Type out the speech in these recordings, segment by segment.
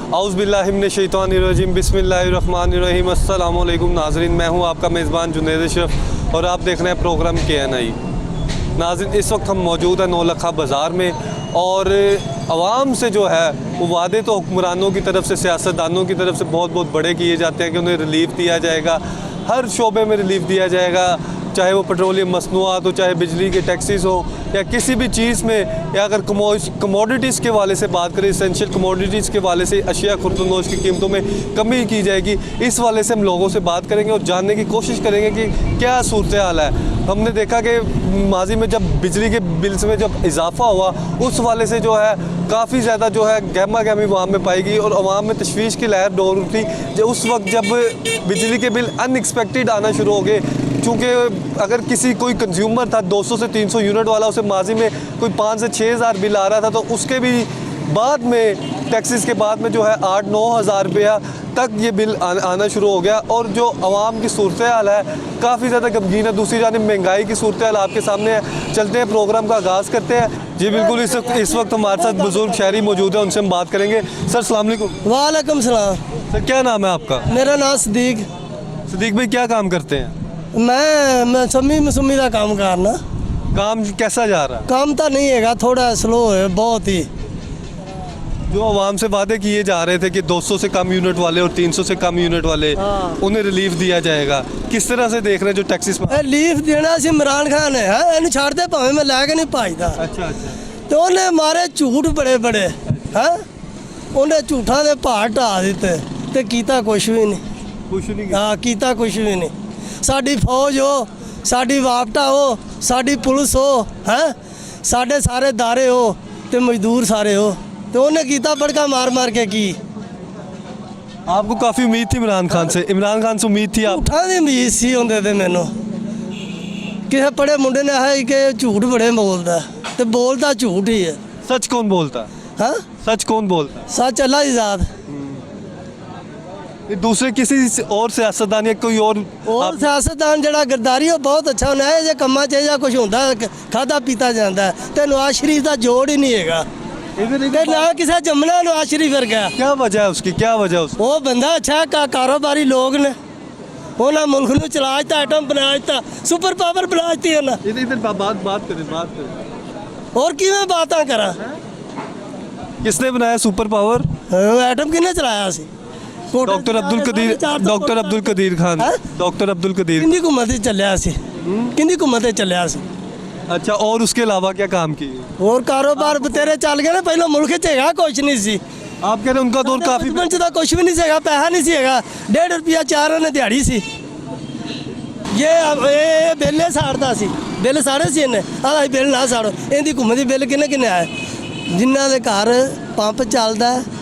औज़ुबिल्लाहिमिनश्शैतानिर्रजीम बिस्मिल्लाहिर्रहमानिर्रहीम। अस्सलामु अलैकुम नाज़रीन, मैं हूं आपका मेज़बान जुनैद अशरफ और आप देख रहे हैं प्रोग्राम KNI। नाज़रीन, इस वक्त हम मौजूद हैं नौलखा बाज़ार में और आवाम से जो है वो वादे तो हुक्मरानों की तरफ से, सियासतदानों की तरफ से बहुत बहुत बड़े किए जाते हैं कि उन्हें रिलीफ दिया जाएगा, हर शोबे में रिलीफ दिया जाएगा, चाहे वो पेट्रोलियम मसनूआत हो, चाहे बिजली के टैक्सेस हो या किसी भी चीज़ में, या अगर कमोडिटीज़ के वाले से बात करें, इसेंशियल कमोडिटीज़ के वाले से अशिया खुर्दनोश की कीमतों में कमी की जाएगी। इस वाले से हम लोगों से बात करेंगे और जानने की कोशिश करेंगे कि क्या सूरत हाल है। हमने देखा कि माजी में जब बिजली के बिल्स में जब इजाफा हुआ उस वाले से जो है काफ़ी ज़्यादा जो है गहमा गहमी वहाँ में पाएगी और अवाम में तशवीश की लहर दौड़ उठी जो उस वक्त जब बिजली के बिल अनएक्सपेक्टेड आना शुरू हो गए। चूँकि अगर कोई कंज्यूमर था 200 से 300 यूनिट वाला, उसे माजी में कोई 5 से 6 हज़ार बिल आ रहा था, तो उसके भी बाद में टैक्सेस के बाद में जो है 8-9 हज़ार रुपया तक ये बिल आना शुरू हो गया और जो आवाम की सूरत हाल है काफ़ी ज़्यादा गमगीन है। दूसरी जानिब महंगाई की सूरत हाल आपके सामने है। चलते हैं, प्रोग्राम का आगाज़ करते हैं। जी बिल्कुल, इस वक्त हमारे साथ बुजुर्ग शहरी मौजूद है, उनसे हम बात करेंगे। सर अस्सलाम वालेकुम। वालेकुम सलाम। सर क्या नाम है आपका? मेरा नाम सदीक। सदीक भाई, क्या काम करते हैं? मैं सुमी का काम करना। काम कैसा जा रहा है? काम तो नहीं है, थोड़ा स्लो है बहुत ही। जो आवाम से वादे किए जा रहे थे कि 200 से कम यूनिट वाले और 300 से कम यूनिट वाले उन्हें रिलीफ दिया जाएगा, किस तरह से देख रहे हैं जो टैक्सेस रिलीफ देना सी इमरान खान है, इन छड़ दे भावे मैं लैके नहीं पाईदा। अच्छा। तो उन्हें मारे झूठ बड़े बड़े हैं, उन्हें झूठा दे भार ढा दिते ते कीता कुछ भी नहीं। हाँ, कीता कुछ भी नहीं। साडी फौज हो, साडी वापटा हो, साडी पुलिस हो, हैं साडे सारे दारे हो ते मजदूर सारे हो, तो उन्हें कीता बड़का मार मार के की। आपको काफ़ी उम्मीद थी इमरान खान से? इमरान खान से उम्मीद थी आप? झूठा दी उम्मीद सी होंदे ते मैनू किसी बड़े मुंडे ने है कि झूठ बड़े बोलता ते बोलता झूठ ही है। सच कौन बोलता? हाँ, सच कौन बोलता? सच अल्लाह की ज़ात। दूसरे किसी और सियासतदान या कोई और सियासतदान जड़ा गरदारी हो बहुत अच्छा होना है, जे कम्मा चाहिए कुछ होंदा खादा पीता जाता है, तो नवाज शरीफ का जोड़ ही नहीं है ना किसी जमना नवाज शरीफ वर्गा। क्या वजह है उसकी? क्या वजह उसकी? वो बंदा अच्छा है, कारोबारी लोग ने उन्हें मुल्क में चला दिता, आइटम बना दिता, सुपर पावर बना दी बात करें और कि मैं बात करा। किसने बनाया सुपर पावर? आइटम किसने चलाया सी? डॉक्टर अब्दुल कदीर खान। डॉक्टर अब्दुल कदीर किंदी हुकूमत चलिया सी, किंदी हुकूमत चलिया सी। अच्छा, और उसके अलावा क्या काम किए? और कारोबार बतेरे चल गए ना, पहले मुल्क च कुछ नहीं सी। आप कह रहे उनका दौर काफी कुछ भी नहीं सेगा, पैसा नहीं सीगा, 1.5 रुपया 4 ने दिहाड़ी सी। ये बिल साड़ता सी, बिल साड़े सी इन्हें आह बिल ना साड़ो। इनकी हुकूमत बिल किन्ने किन्ने आए? जिन्होंने घर पंप चलता है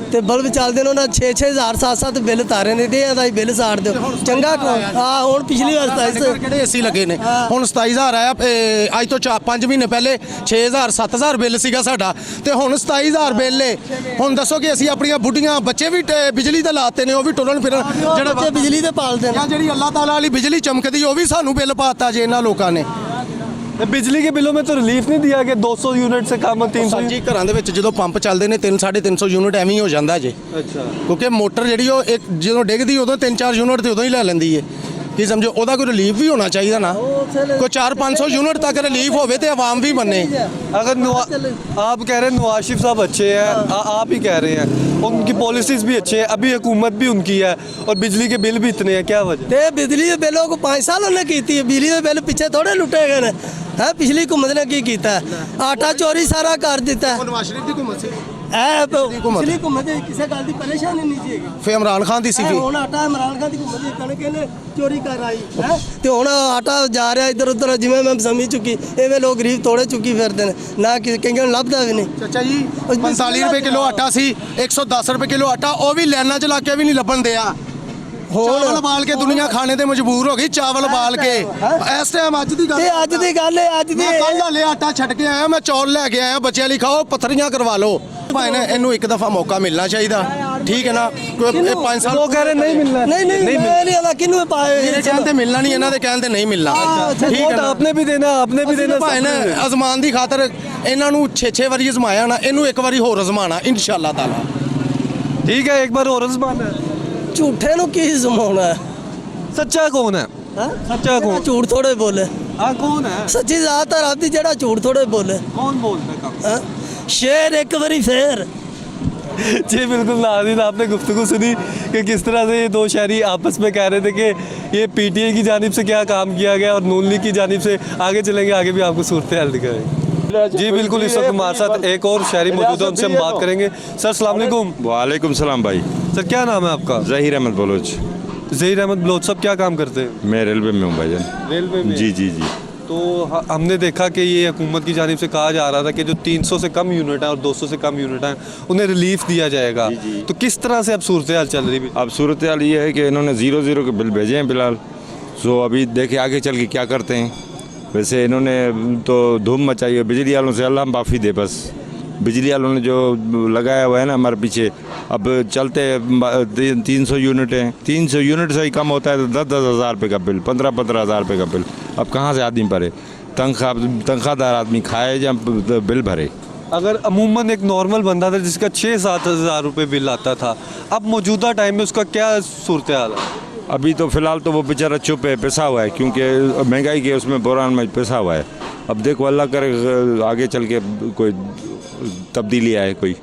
तो बल्ब चलते हैं, उन्होंने 6-6 हज़ार 7-7 बिल तारे ने दे बिल साड़ दो चंगा कौन। हाँ, हूँ पिछली बार 27 एसी लगे ने, हूँ 27,000 आया। अज तो 5 महीने पहले 6,000 7,000 बिल सीगा साडा, ते हूँ 27,000 बिल है। हूँ दसो कि असीं अपनियां बुढ़ियां बच्चे भी बिजली दे लाते ने, वो भी टुरन फिरन जेह्ड़े बच्चे बिजली दे पालते हैं, जी अल्लाह ताला वाली बिजली चमकदी वो भी सानू बिल पाता जे इन्हां लोकां ने। बिजली के बिलों में तो रिलीफ नहीं दिया कि 200 यूनिट से कम 300 जी। घरों के जो पंप चलते हैं 300-350 यूनिट एवं ही हो जाता जे। अच्छा, क्योंकि मोटर जी एक जो डिगती उदों 3-4 यूनिट तो उदों ही लै लेंदी है कि समझो, वह कोई रिलीफ भी होना चाहिए ना, कोई 400-500 यूनिट तक रिलीफ हो तो आवाम भी मने। अगर आप कह रहे हैं नवाज शरीफ साहब अच्छे हैं, आप ही कह रहे हैं उनकी पॉलिसीज भी अच्छे हैं, अभी हुकूमत भी उनकी है और बिजली के बिल भी इतने हैं, क्या वजह? बिजली के बिलों को 5 साल उन्हें की, बिजली के बिल पिछले थोड़े लुटे गए है। पिछली हुकूमत ने की किया? आटा चोरी सारा कर दिता है। पिछली हुकूमत किसी गल की परेशानी नहीं थी, फिर इमरान खान की सी। हुण आटा इमरान खान की हुकूमत कणक ने चोरी कर आई है, तो हुण आटा जा रहा इधर उधर, जिवें मैं समझ चुकी एवें लोग गरीब तोड़े चुकी फिरते हैं ना, कईयां लभदा भी नहीं। चाचा जी 45 रुपए किलो आटा सी, 110 रुपए किलो आटा, वो भी लाइनां च ला के भी नहीं लभन दिया। चावल बाल के दुनिया खाने ते मजबूर हो गई, चावल बाल के इस टाइम अज दी गल है। अज दी कल हले आटा छट के आया, मैं चौल लैके आया, बच्चे लिखा खाओ, पत्थरियां करवा लो। भाई ने इनू एक दफा मौका मिलना चाहिए, ठीक है ना। 5 साल वो कह रहे नहीं मिलना, नहीं किन्नू पाए कहते मिलना नहीं, इन्हों के कहते नहीं मिलना। ठीक है, आपने भी देना भाई ने अजमान की खातर इन्हों 6-6 बारी अजमाया ना, इनू एक बारी होर अजमाना इंशाअल्लाह ताला। ठीक है, एक बार और ज़बान है। ਝੂਠੇ ਨੂੰ ਕੀ ਜ਼ਮਾਉਣਾ ਹੈ सच्चा कौन है? ਹਾਂ सच्चा कौन? ਝੂਠ ਥੋੜੇ ਬੋਲੇ हाँ कौन है? ਸੱਚੀ ਜ਼ਾਤ ਹੈ ਰੱਬ ਦੀ ਜਿਹੜਾ ਝੂਠ ਥੋੜੇ ਬੋਲੇ कौन बोलता है कम? ਹਾਂ ਸ਼ੇਰ ਇੱਕ ਵਾਰੀ ਫੇਰ जी बिल्कुल नाज़रीन, आपने गुफ्तगू सुनी कि किस तरह से ये दो शहरी आपस में कह रहे थे कि ये पीटीआई की जानिब से क्या काम किया गया और नून लीग की जानिब से। आगे चलेंगे, आगे भी आपको सूरत हाल दिखाएंगे। जी बिल्कुल, इस वक्त हमारे साथ एक और शहरी मौजूद है, उनसे हम बात करेंगे। सर अस्सलाम वालेकुम। वालेकुम सलाम भाई। सर क्या नाम है आपका? ज़हीर अहमद बलोच। ज़हीर अहमद बलोच साहब, क्या काम करते हैं? मैं रेलवे में हूँ भाईजान। रेलवे में? जी जी जी। तो हमने देखा कि ये हुकूमत की जानिब से कहा जा रहा था कि जो 300 से कम यूनिट हैं और 200 से कम यूनिट हैं उन्हें रिलीफ दिया जाएगा। तो किस तरह से अब सूरत हाल चल रही है? अब सूरत हाल ये है कि इन्होंने 0-0 के बिल भेजे हैं फिलहाल। सो अभी देखे आगे चल के क्या करते हैं। वैसे इन्होंने तो धूम मचाई है बिजली वालों से, अल्लाह माफ़ी दे बस। बिजली वालों ने जो लगाया हुआ है ना हमारे पीछे, अब चलते 300 यूनिट हैं, 300 यूनिट से ही कम होता है तो 10-10 हज़ार रुपये का बिल, 15-15 हज़ार रुपये का बिल। अब कहाँ से आदमी भरे? तनख्वाहदार आदमी खाए या बिल भरे? अगर अमूमन एक नॉर्मल बंदा था जिसका 6-7 हज़ार रुपये बिल आता था, अब मौजूदा टाइम में उसका क्या सूरत हाल है? अभी तो फ़िलहाल तो वो बेचारा चुप है, पिसा हुआ है, क्योंकि महंगाई के उसमें बुरान में पिसा हुआ है। अब देखो अल्लाह करे आगे चल के कोई तब्दीली आए। कोई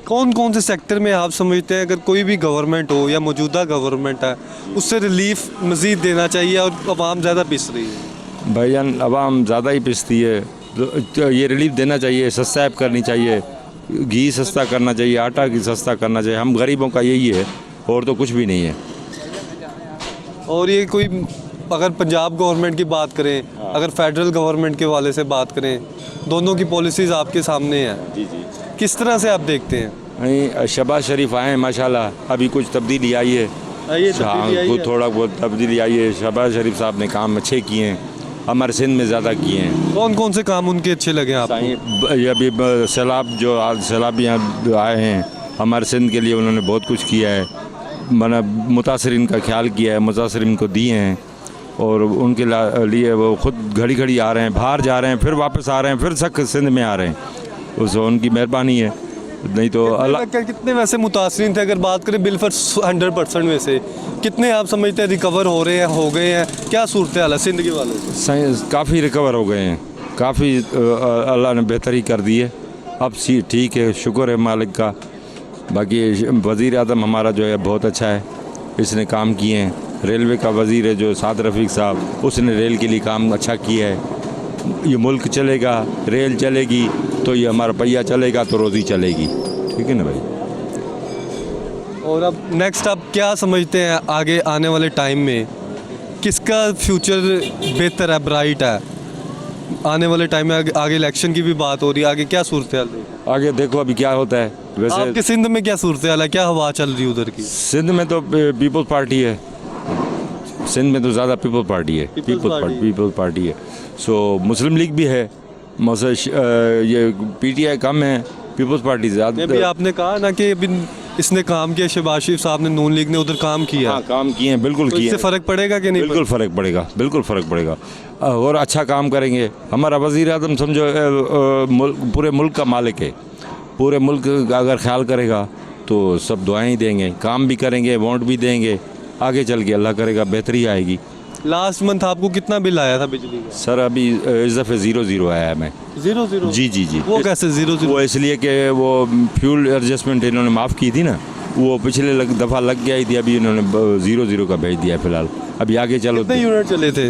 कौन कौन से सेक्टर में आप समझते हैं अगर कोई भी गवर्नमेंट हो या मौजूदा गवर्नमेंट है उससे रिलीफ मज़ीद देना चाहिए और आवाम ज़्यादा पिस रही है? भाईजान आवाम ज़्यादा ही पिसती है, तो ये रिलीफ देना चाहिए, सस्ता करनी चाहिए, घी सस्ता करना चाहिए, आटा घी सस्ता करना चाहिए। हम गरीबों का यही है और तो कुछ भी नहीं है। और ये कोई अगर पंजाब गवर्नमेंट की बात करें, अगर फेडरल गवर्नमेंट के वाले से बात करें, दोनों की पॉलिसीज़ आपके सामने हैं। जी जी। किस तरह से आप देखते हैं? नहीं, शहबाज शरीफ आए हैं माशाल्लाह, अभी कुछ तब्दीली आई है। हाँ, थोड़ा बहुत तब्दीली आई है। शहबाज शरीफ साहब ने काम अच्छे किए हैं, हमारे सिंध में ज़्यादा किए हैं। कौन कौन से काम उनके अच्छे लगे आपको? ये अभी सैलाब जो सैलाब यहाँ आए हैं, हमारे सिंध के लिए उन्होंने बहुत कुछ किया है। मना मुतासरीन का ख्याल किया है, मुतासरीन को दिए हैं और उनके लिए वो खुद घड़ी घड़ी आ रहे हैं, बाहर जा रहे हैं, फिर वापस आ रहे हैं, फिर सख्त सिंध में आ रहे हैं। उस उनकी मेहरबानी है, नहीं तो अल्लाह। कितने वैसे मुतासरीन थे अगर बात करें बिल पर 100% में से कितने आप समझते हैं रिकवर हो रहे हैं, हो गए हैं? क्या सूरत हाल है सिंध के वाले से? काफ़ी रिकवर हो गए हैं, काफ़ी अल्लाह ने बेहतरी कर दी है। अब ठीक है, शुक्र है मालिक का। बाकी वज़ीर आज़म हमारा जो है बहुत अच्छा है, इसने काम किए हैं। रेलवे का वज़ीर है जो साद रफ़ीक साहब, उसने रेल के लिए काम अच्छा किया है। ये मुल्क चलेगा, रेल चलेगी तो ये हमारा पहिया चलेगा तो रोज़ी चलेगी। ठीक है ना भाई? और अब नेक्स्ट आप क्या समझते हैं आगे आने वाले टाइम में किसका फ्यूचर बेहतर है, ब्राइट है? आने वाले टाइम में आगे इलेक्शन की भी बात हो रही है, आगे क्या सूरत हाल है? आगे देखो अभी क्या होता है। वैसे आपके सिंध में क्या सूरत हाल है, क्या हवा चल रही है उधर की? सिंध में तो पीपल्स पार्टी है, सिंध में तो ज़्यादा पीपल्स पार्टी है, पीपल्स पार्टी है। सो मुस्लिम लीग भी है, ये पीटीआई कम है, पीपल्स पार्टी ज़्यादा। अभी आपने कहा ना कि अभी इसने काम किया, शहबाज शरीफ साहब ने, नून लीग ने उधर काम किया। हाँ, काम किए हैं, बिल्कुल तो किए इससे हैं। फ़र्क पड़ेगा कि नहीं? बिल्कुल फ़र्क पड़ेगा, बिल्कुल फ़र्क पड़ेगा और अच्छा काम करेंगे। हमारा वज़ीर आज़म समझो पूरे मुल्क का मालिक है, पूरे मुल्क का अगर ख्याल करेगा तो सब दुआएं ही देंगे, काम भी करेंगे, वोट भी देंगे। आगे चल के अल्लाह करेगा बेहतरी आएगी। लास्ट मंथ आपको कितना बिल आया था बिजली का? सर अभी इस दफ़े 0-0 आया है मैं। 0-0? जी जी जी। वो कैसे 0-0? वो इसलिए कि वो फ्यूल एडजस्टमेंट इन्होंने माफ़ की थी ना, वो पिछले दफ़ा लग गई थी, अभी इन्होंने 0-0 का भेज दिया फ़िलहाल। अभी आगे चलो। कितने यूनिट चले थे?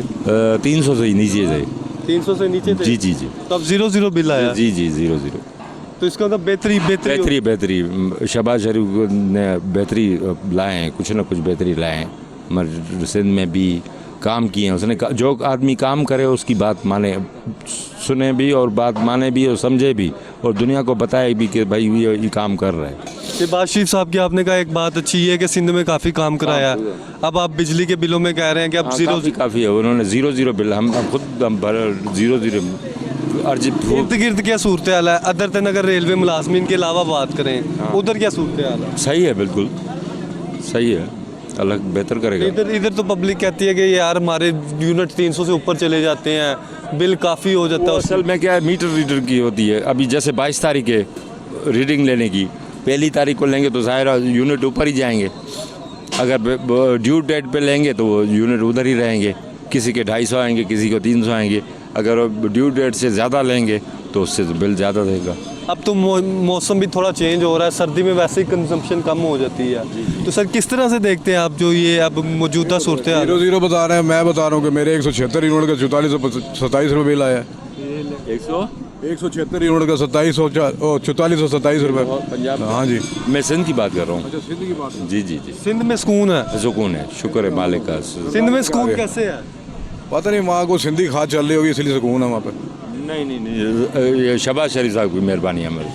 300 से ही नीचे थे। 300 से नीचे थे? जी जी जी। तो अब 0-0 बिल आया? जी जी 0-0। तो इसका मतलब बेहतरी शहबाज शरीफ ने बेहतरी लाए हैं, कुछ ना कुछ बेहतरी लाए हैं। हमारे सिंध में भी काम किए हैं उसने। जो आदमी काम करे उसकी बात माने, सुने भी और बात माने भी और समझे भी और दुनिया को बताए भी कि भाई ये काम कर रहा है। शहबाज शरीफ साहब की आपने कहा एक बात अच्छी है कि सिंध में काफ़ी काम कराया। अब आप बिजली के बिलों में कह रहे हैं कि अब 0 काफ़ी है, उन्होंने 0-0 बिल हम खुद 0-0 इर्द गिर्द क्या सूरत हाल है? अदर अगर रेलवे मुलाजमीन के अलावा बात करें उधर क्या सूरत हाल है? सही है, बिल्कुल सही है, अलग बेहतर करेगा। इधर तो पब्लिक कहती है कि यार हमारे यूनिट 300 से ऊपर चले जाते हैं, बिल काफ़ी हो जाता है। असल में क्या है, मीटर रीडर की होती है। अभी जैसे 22 तारीख है रीडिंग लेने की, पहली तारीख को लेंगे तो ज़ाहिर यूनिट ऊपर ही जाएंगे, अगर ड्यू डेट पे लेंगे तो वो यूनिट उधर ही रहेंगे, किसी के 250 आएंगे, किसी को 300 आएंगे। अगर ड्यू डेट से ज़्यादा लेंगे तो उससे तो बिल ज़्यादा देगा। अब तो मौसम भी थोड़ा चेंज हो रहा है, सर्दी में वैसे ही कंजम्पशन कम हो जाती है, तो सर किस तरह से देखते हैं आप जो ये अब मौजूदा सूरत हाल? 0 बता रहे हैं, मैं बता रहा हूँ कि मेरे 176 यूनिट का 4427 रुपये बिल आया है। 176 यूनिट का 4427 रुपये। हाँ जी, मैं सिंध की बात कर रहा हूँ। अच्छा, सिंध की बात है। जी जी जी, सिंध में सुकून है? सुकून है, शुक्र है मालिक का। सिंध में सुकून कैसे है? पता नहीं, वहाँ को सिंधी खाद चल रही होगी इसलिए सुकून है वहाँ पे। नहीं, ये शहबाज शरीफ साहब की मेहरबानी है मेरे,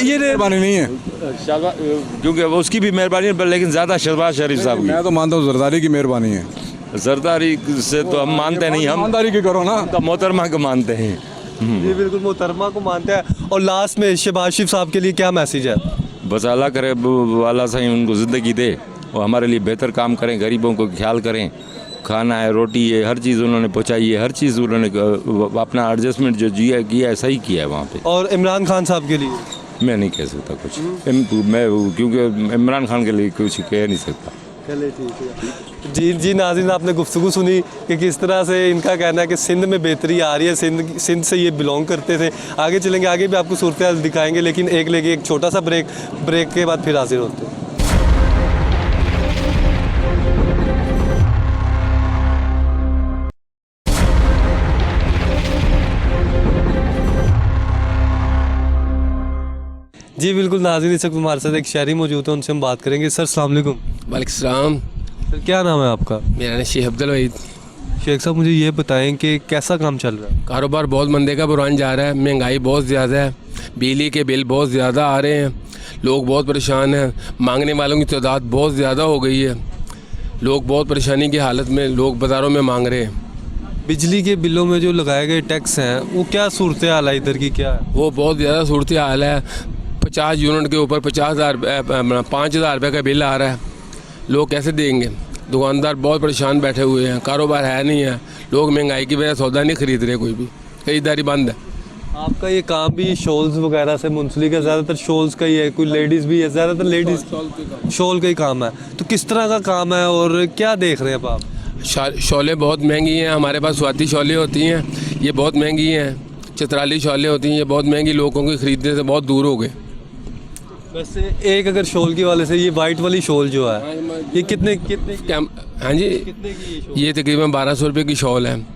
ये मेहरबानी नहीं है, क्योंकि उसकी भी मेहरबानी है, लेकिन ज़्यादा शहबाज शरीफ साहब मैं तो मानता हूँ जरदारी की मेहरबानी है। की। जरदारी से तो हम मानते नहीं, हम ईमानदारी की करो ना। तो मोहतरमा को मानते हैं। जी बिल्कुल, मोहतरमा को मानते हैं। और लास्ट में शहबाज शरीफ साहब के लिए क्या मैसेज है? बस अल्लाह करे वाला सही उनको ज़िंदगी दे और हमारे लिए बेहतर काम करें, गरीबों को ख्याल करें, खाना है, रोटी है, हर चीज़ उन्होंने पहुँचाई है, हर चीज़ उन्होंने अपना एडजस्टमेंट जो किया है सही किया है वहाँ पे। और इमरान खान साहब के लिए? मैं नहीं कह सकता कुछ, मैं क्योंकि इमरान खान के लिए कुछ कह नहीं सकता। चले ठीक है। जी नाज़रीन, आपने गुफ्तगू सुनी कि किस तरह से इनका कहना है कि सिंध में बेहतरी आ रही है, सिंध से ये बिलोंग करते थे। आगे चलेंगे, आगे भी आपको सूरत हाल दिखाएंगे, लेकिन एक छोटा सा ब्रेक के बाद फिर हाजिर होते हैं। जी बिल्कुल नाज़रीन, इस वक्त हमारे साथ एक शहरी मौजूद है, उनसे हम बात करेंगे। सर अस्सलाम वालेकुम। वालेकुम सलाम। सर क्या नाम है आपका? मेरा नाम शेख अब्दुल वहीद। शेख साहब, मुझे ये बताएं कि कैसा काम चल रहा है? कारोबार बहुत मंदे का बुरान जा रहा है, महंगाई बहुत ज़्यादा है, बिजली के बिल बहुत ज़्यादा आ रहे हैं, लोग बहुत परेशान हैं, मांगने वालों की तादाद बहुत ज़्यादा हो गई है, लोग बहुत परेशानी की हालत में लोग बाज़ारों में मांग रहे हैं। बिजली के बिलों में जो लगाए गए टैक्स हैं वो क्या सूरत हाल है इधर की, क्या है? वो बहुत ज़्यादा सूरत हाल है। 50 यूनिट के ऊपर 5,000 रुपये का बिल आ रहा है, लोग कैसे देंगे? दुकानदार बहुत परेशान बैठे हुए हैं, कारोबार है नहीं है, लोग महंगाई की वजह सौदा नहीं खरीद रहे, कोई भी खरीदारी बंद है। आपका ये काम भी शॉल्स वगैरह से मुंसलिक है, ज़्यादातर शॉल्स का ही है, कोई लेडीज़ भी है, ज़्यादातर लेडीज़ शॉल का ही काम है, तो किस तरह का काम है और क्या देख रहे हैं आप? शॉलें बहुत महंगी हैं, हमारे पास स्वाति शॉलें होती हैं, ये बहुत महंगी हैं। चित्राली शॉलें होती हैं, ये बहुत महंगी, लोगों के खरीदने से बहुत दूर हो गए। वैसे एक अगर शॉल की वाले से ये वाइट वाली शॉल जो है ये कितने हाँ जी, कितने की ये शॉल? ये तकरीबन 1200 रुपये की शॉल है।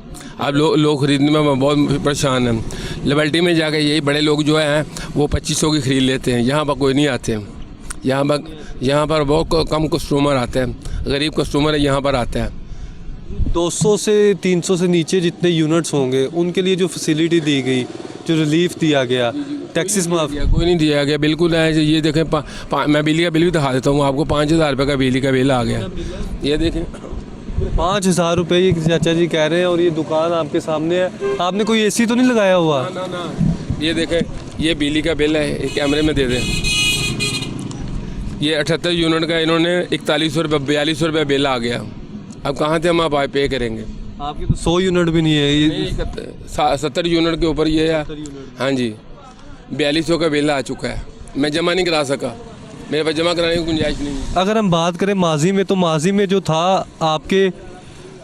अब लोग खरीदने में बहुत परेशान हैं। लिबर्टी में जाकर यही बड़े लोग जो हैं वो 2500 की खरीद लेते हैं, यहाँ पर कोई नहीं आते। यहाँ पर बहुत कम कस्टमर आते हैं, गरीब कस्टमर यहाँ पर आते हैं। 200 से 300 से नीचे जितने यूनिट्स होंगे उनके लिए जो फैसिलिटी दी गई, जो रिलीफ दिया गया, टैक्सेस माफ, कोई नहीं दिया गया, बिल्कुल है। ये देखें, मैं बिजली का बिल भी दिखा देता हूँ आपको, 5,000 रुपये का बिजली का बिल आ गया। ये देखें 5,000 रुपये ये चाचा जी कह रहे हैं, और ये दुकान आपके सामने है। आपने कोई एसी तो नहीं लगाया हुआ? ना। ये देखें, ये बिजली का बिल है, एक कैमरे में दे दें। ये 78 यूनिट का इन्होंने 4100 रुपये 4200 रुपये बिल आ गया। अब कहाँ से हम आप पे करेंगे? आपकी तो 100 यूनिट भी नहीं है, ये 70 यूनिट के ऊपर ये है। हाँ जी, 4200 का बिल आ चुका है, मैं जमा नहीं करा सका, मेरे पास जमा कराने की गुंजाइश नहीं है। अगर हम बात करें माजी में, तो माजी में जो था आपके,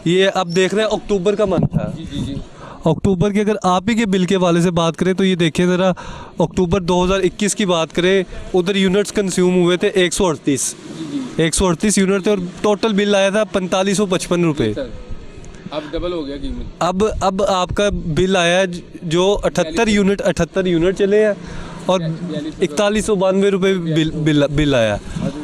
ये अब देख रहे हैं अक्टूबर का मंथ था। जी। अक्टूबर के अगर आप ही के बिल के वाले से बात करें तो ये देखिए ज़रा, अक्टूबर 2021 की बात करें, उधर यूनिट्स कंज्यूम हुए थे 138 यूनिट थे, और टोटल बिल आया था 4555 रुपये। अब डबल हो गया कीमत। अब आपका बिल आया है जो 78 यूनिट चले हैं, और 4192 रुपये बिल आया।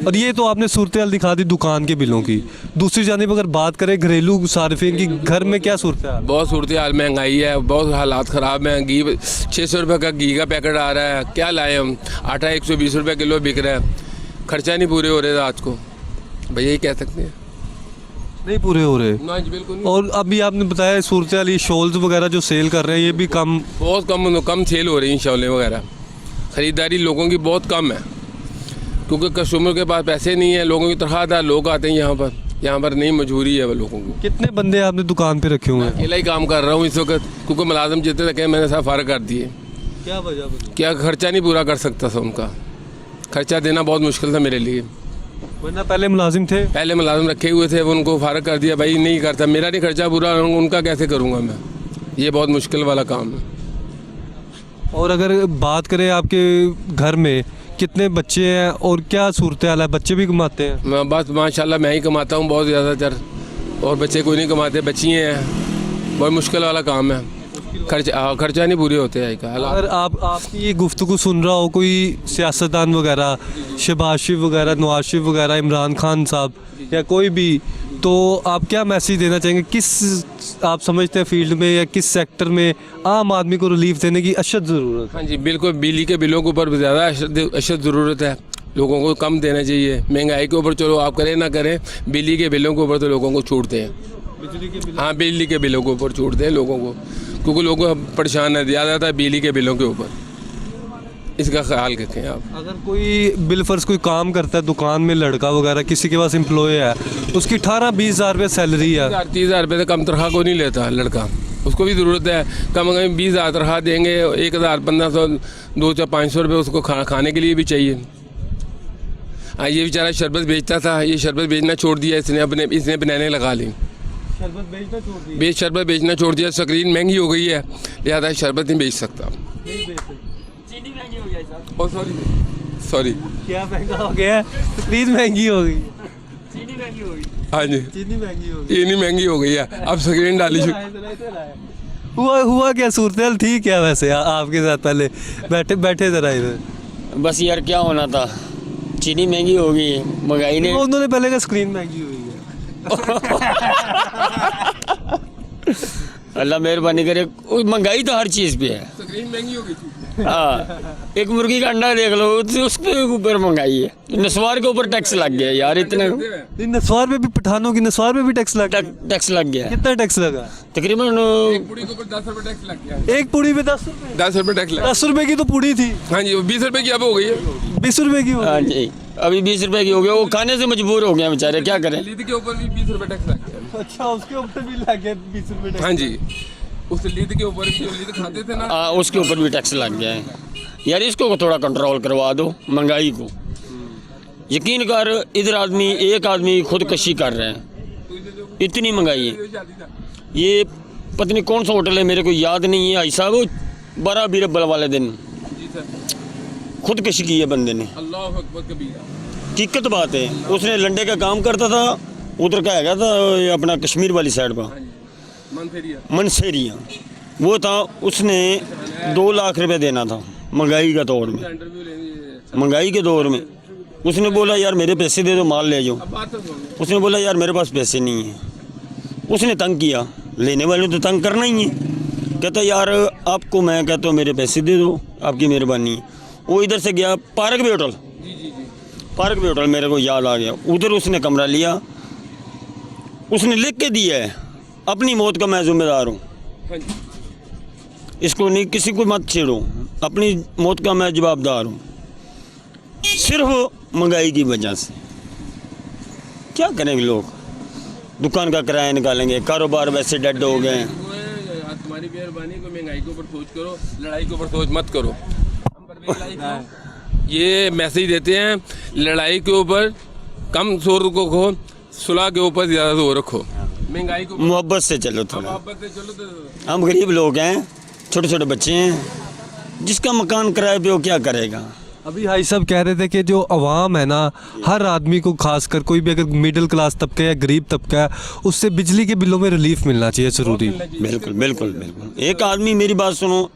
और ये तो आपने सूरत हाल दिखा दी दुकान के बिलों की। दूसरी जानिब अगर बात करें घरेलू सार्फिन की, घर में क्या सूरत हाल? बहुत सूरत हाल, महंगाई है, बहुत हालात ख़राब हैं। घी 600 रुपये का घी का पैकेट आ रहा है, क्या लाए हम? आटा 120 रुपये किलो बिक रहा है, खर्चा नहीं पूरे हो रहे रात को, भैया यही कह सकते हैं, नहीं पूरे हो रहे। ना जी, बिल्कुल नहीं। और अभी आपने बताया सूरत हाल, ये शॉल्स वगैरह जो सेल कर रहे हैं ये भी बहुत कम सेल हो रही हैं शॉलें वगैरह, ख़रीदारी लोगों की बहुत कम है, क्योंकि कस्टमर के पास पैसे नहीं है, लोगों की तनख्वाहदार लोग आते हैं यहाँ पर नहीं मजबूरी है लोगों की। कितने बंदे आपने दुकान पे रखे हुए हैं? अकेला ही काम कर रहा हूँ इस वक्त, क्योंकि मुलाजिम जितने रखे मैंने सब फारग कर दिए। क्या वजह? क्या खर्चा नहीं पूरा कर सकता था उनका, खर्चा देना बहुत मुश्किल था मेरे लिए। वरना पहले मुलाजिम थे? पहले मुलाजिम रखे हुए थे, उनको फारग कर दिया, भाई नहीं करता, मेरा नहीं खर्चा पूरा, उनका कैसे करूँगा मैं। ये बहुत मुश्किल वाला काम है। और अगर बात करें आपके घर में कितने बच्चे हैं और क्या सूरत हाल है, बच्चे भी कमाते हैं? मैं बस माशाल्लाह मैं ही कमाता हूँ बहुत ज़्यादातर, और बच्चे कोई नहीं कमाते, बच्चियाँ हैं। बहुत मुश्किल वाला काम है, खर्चा नहीं पूरे होते हैं का। अगर आपकी ये गुफ्तगू सुन रहा हो कोई सियासतदान वगैरह, शहबाज शरीफ वगैरह, नवाज शरीफ वगैरह, इमरान खान साहब या कोई भी, तो आप क्या मैसेज देना चाहेंगे? किस आप समझते हैं फील्ड में या किस सेक्टर में आम आदमी को रिलीफ देने की अशद ज़रूरत है? हाँ जी बिल्कुल, बिजली के बिलों के ऊपर ज़्यादा अशद ज़रूरत है, लोगों को कम देना चाहिए। महंगाई के ऊपर चलो आप करें ना करें, बिजली के बिलों के ऊपर तो लोगों को छूट दें। हाँ, बिजली के बिलों के ऊपर छूट दें लोगों को, क्योंकि लोग परेशान है ज़्यादातर बिजली के बिलों के ऊपर। इसका ख्याल रखें आप। अगर कोई बिल फर्ज कोई काम करता है दुकान में, लड़का वगैरह किसी के पास एम्प्लॉय है, उसकी 18-20 हज़ार रुपये सैलरी है, 30,000 रुपये से कम तनख्वाह को नहीं लेता लड़का, उसको भी ज़रूरत है। कम से कम 20,000 तनख्वाह देंगे, 1,000, 1,500, 200, 500 रुपये उसको खाने के लिए भी चाहिए। हाँ, ये बेचारा शरबत बेचता था, ये शरबत बेचना छोड़ दिया इसने बनाने लगा ली, शरबत बेचना छोड़ दिया। स्क्रीन महंगी हो गई है, लिहाजा शरबत नहीं बेच सकता। चीनी महंगी हो गई साहब। सॉरी क्या महंगा हो गया? स्क्रीन महंगी हो गई, चीनी महंगी हो गई। हाँ जी, चीनी महंगी हो गई, चीनी महंगी हो गई है, अब स्क्रीन डाली। हुआ क्या सूरत हाल ठीक है वैसे आपके साथ? पहले बैठे जरा इधर। बस यार क्या होना था, चीनी महंगी हो गई, महंगाई ने उन्होंने पहले का स्क्रीन महंगी हुई है। अल्लाह मेहरबानी करे, महंगाई तो हर चीज़ पे है। स्क्रीन महंगी हो गई थी। हाँ, एक मुर्गी का अंडा देख लो, उसके ऊपर महंगाई है। नस्वार के ऊपर टैक्स लग गया यार, इतने नस्वार पे भी, पठानों की नस्वार पे भी टैक्स लगा। टैक्स लग गया। कितना टैक्स लगा? तकरीबन पुड़ी के ऊपर 10 रुपये टैक्स लग गया। एक पुड़ी पे 10 रुपये? 10 रुपये टैक्स लगा। 10 रुपये की तो पुड़ी थी। हाँ जी, 20 रुपये की अब हो गई है। 20 रुपये की हो हाँ गई। जी, अभी 20 रुपये की हो गया, वो खाने से मजबूर हो गया बेचारे, क्या करें। लीद के ऊपर भी 20 रुपये टैक्स लग गया। अच्छा, उसके ऊपर भी लग गया 20 रुपये टैक्स। हाँ जी, उस लीद के ऊपर भी जो लीद खाते थे ना, हाँ, उसके ऊपर भी टैक्स लग गया है यार। इसको थोड़ा कंट्रोल करवा दो महंगाई को। यकीन कर, इधर एक आदमी खुदकशी कर रहे हैं, इतनी महंगाई है। ये पता नहीं कौन सा होटल है, मेरे को याद नहीं है भाई साहब, 12 बीरबल वाले दिन खुदकशी की है बंदे ने। अल्लाह अकबर कबीरा। हकीकत बात है, उसने लंडे का काम करता था, उधर का हैगा था ये अपना कश्मीर वाली साइड पर, मनसेरिया वो था। उसने 2 लाख रुपए देना था महंगाई का दौर में, महंगाई के दौर में। उसने बोला यार मेरे पैसे दे दो, माल ले जाओ। उसने बोला यार मेरे पास पैसे नहीं हैं। उसने तंग किया, लेने वाले ने तो तंग करना ही है। कहता यार आपको मैं कहता हूँ मेरे पैसे दे दो, आपकी मेहरबानी है। वो इधर से गया पार्क वे होटल, पार्क वे होटल मेरे को याद आ गया, उधर उसने कमरा लिया। उसने लिख के दिया है अपनी मौत का मैं जिम्मेदार हूँ, इसको नहीं किसी को मत छेड़ो, अपनी मौत का मैं जवाबदार हूँ, सिर्फ महंगाई की वजह से। क्या करेंगे लोग, दुकान का किराया निकालेंगे, कारोबार वैसे डेड हो गए हैं। तुम्हारी मेहरबानी को महंगाई के ऊपर सोच करो, लड़ाई के ऊपर सोच मत करो। ये मैसेज देते हैं, लड़ाई के ऊपर कम जोर रखो, सुलह के ऊपर ज़्यादा जोर रखो। महंगाई को मोहब्बत से चलो थोड़ा, मोहब्बत से चलो तो। हम गरीब लोग हैं, छोटे छोटे बच्चे हैं, जिसका मकान किराए पे वो क्या करेगा। अभी भाई साहब कह रहे थे कि जो अवाम है ना, हर आदमी को, खासकर कोई भी अगर मिडिल क्लास तबका या गरीब तबका है, उससे बिजली के बिलों में रिलीफ मिलना चाहिए ज़रूरी। बिल्कुल बिल्कुल बिल्कुल। एक आदमी मेरी बात सुनो,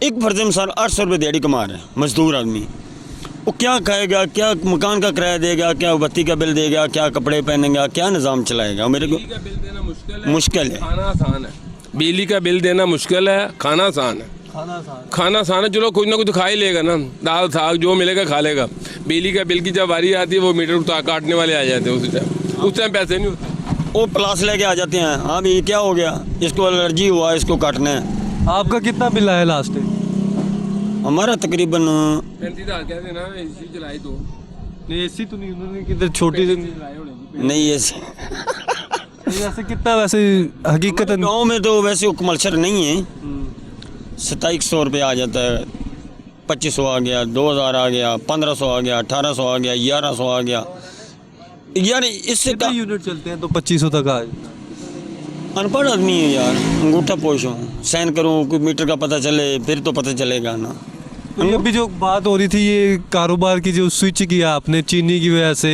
एक फर्ज मिसाल 800 रुपये दिहाड़ी कमा रहा है, मजदूर आदमी, वो क्या खाएगा, क्या मकान का किराया देगा, क्या बत्ती का बिल देगा, क्या कपड़े पहनेगा, क्या निज़ाम चलाएगा। मेरे को बिजली का बिल देना मुश्किल है, खाना आसान है। बिजली का बिल देना मुश्किल है, खाना आसान है। खाना आसान है, चलो कुछ ना कुछ खा ही लेगा ना, दाल साग जो मिलेगा खा लेगा। बिजली का बिल की जब बारी आती है, वो मीटर काटने वाले आ जाते हैं, उस टाइम पैसे नहीं होते, वो प्लास लेके आ जाते हैं। हाँ भी क्या हो गया, इसको एलर्जी हुआ, इसको काटना है। आपका कितना बिल आया लास्ट टाइम? हमारा तकरीबन 35,000 कह देना, एसी चलाई तो नहीं, एसी तो नहीं, उन्होंने किधर छोटी सी नहीं ऐसे वैसे कितना, वैसे हकीकत गाँव में तो वैसे कमर्शियल नहीं है, 2700 रुपये आ जाता है, 2500 आ गया, 2000 आ गया, 1500 आ गया, 1800 आ गया, 1100 आ गया। यार इससे कितने यूनिट चलते हैं तो 2500 तक आ अनपढ़ आदमी है यार, अंगूठा पोष हूँ, साइन करूँ, कोई मीटर का पता चले फिर तो पता चलेगा ना। तो ये अभी जो बात हो रही थी ये कारोबार की जो स्विच किया आपने चीनी की वजह से,